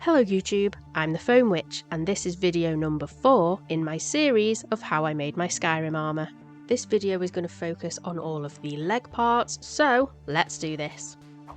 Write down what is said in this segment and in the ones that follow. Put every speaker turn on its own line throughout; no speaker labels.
Hello YouTube, I'm the Foam Witch, and this is video number 4 in my series of how I made my Skyrim armour. This video is going to focus on all of the leg parts, so let's do this.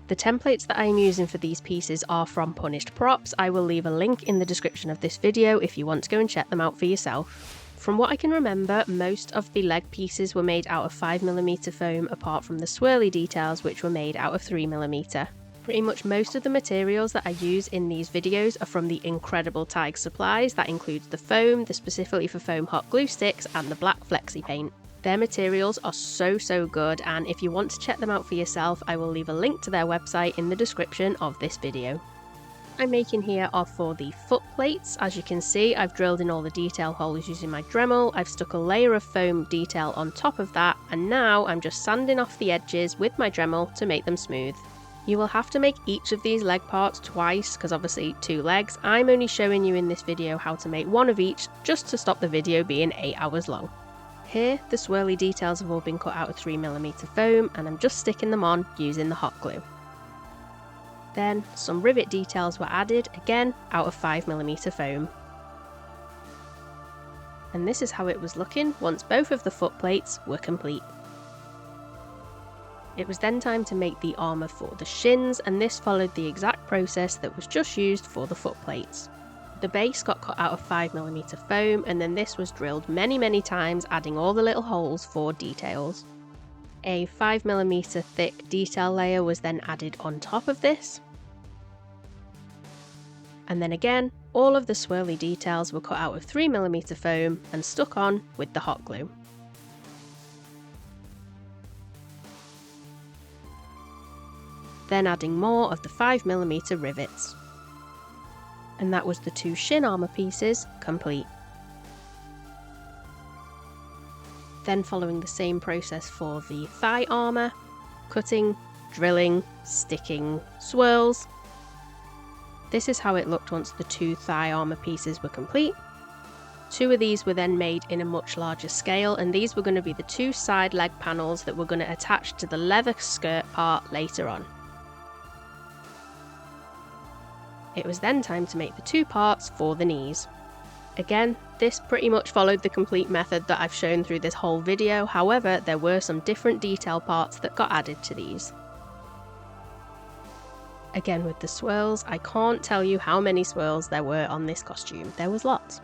The templates that I am using for these pieces are from Punished Props. I will leave a link in the description of this video if you want to go and check them out for yourself. From what I can remember, most of the leg pieces were made out of 5mm foam apart from the swirly details which were made out of 3mm. Pretty much most of the materials that I use in these videos are from the incredible Tig supplies. That includes the foam, the specifically for foam hot glue sticks, and the black flexi paint. Their materials are so good, and if you want to check them out for yourself, I will leave a link to their website in the description of this video. I'm making here are for the foot plates. As you can see, I've drilled in all the detail holes using my Dremel. I've stuck a layer of foam detail on top of that, and now I'm just sanding off the edges with my Dremel to make them smooth. You will have to make each of these leg parts twice because obviously 2 legs. I'm only showing you in this video how to make one of each just to stop the video being 8 hours long. Here the swirly details have all been cut out of 3mm foam and I'm just sticking them on using the hot glue. Then some rivet details were added, again out of 5mm foam. And this is how it was looking once both of the foot plates were complete. It was then time to make the armour for the shins, and this followed the exact process that was just used for the foot plates. The base got cut out of 5mm foam, and then this was drilled many times, adding all the little holes for details. A 5mm thick detail layer was then added on top of this. And then again, all of the swirly details were cut out of 3mm foam and stuck on with the hot glue. Then adding more of the 5mm rivets. And that was the 2 shin armour pieces complete. Then following the same process for the thigh armour, cutting, drilling, sticking, swirls. This is how it looked once the 2 thigh armour pieces were complete. 2 of these were then made in a much larger scale, and these were going to be the 2 side leg panels that were going to attach to the leather skirt part later on. It was then time to make the 2 parts for the knees. Again, this pretty much followed the complete method that I've shown through this whole video, however there were some different detail parts that got added to these. Again with the swirls, I can't tell you how many swirls there were on this costume, there was lots.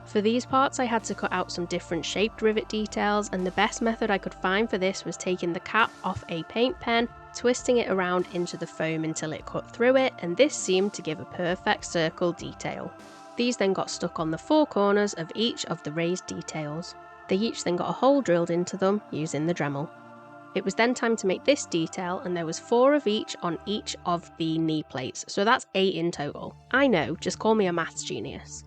For these parts I had to cut out some different shaped rivet details, and the best method I could find for this was taking the cap off a paint pen, twisting it around into the foam until it cut through it, and this seemed to give a perfect circle detail. These then got stuck on the 4 corners of each of the raised details. They each then got a hole drilled into them using the Dremel. It was then time to make this detail, and there was 4 of each on each of the knee plates, so that's 8 in total. I know, just call me a maths genius.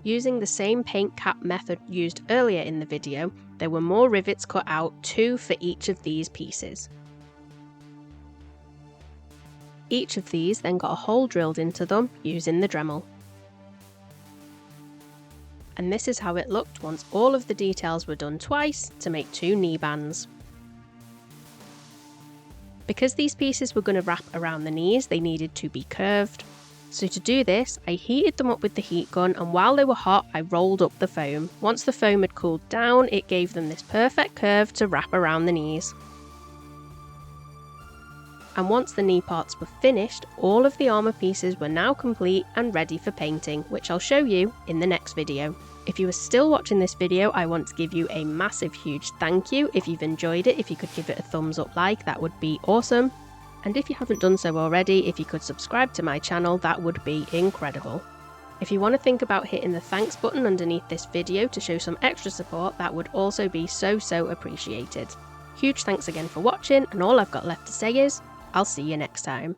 Using the same paint cap method used earlier in the video, there were more rivets cut out, 2 for each of these pieces. Each of these then got a hole drilled into them using the Dremel. And this is how it looked once all of the details were done twice to make 2 knee bands. Because these pieces were going to wrap around the knees, they needed to be curved. So to do this, I heated them up with the heat gun, and while they were hot, I rolled up the foam. Once the foam had cooled down, it gave them this perfect curve to wrap around the knees. And once the knee parts were finished, all of the armour pieces were now complete and ready for painting, which I'll show you in the next video. If you are still watching this video, I want to give you a massive huge thank you. If you've enjoyed it, if you could give it a thumbs up that would be awesome. And if you haven't done so already, if you could subscribe to my channel, that would be incredible. If you want to think about hitting the thanks button underneath this video to show some extra support, that would also be so appreciated. Huge thanks again for watching, and all I've got left to say is, I'll see you next time.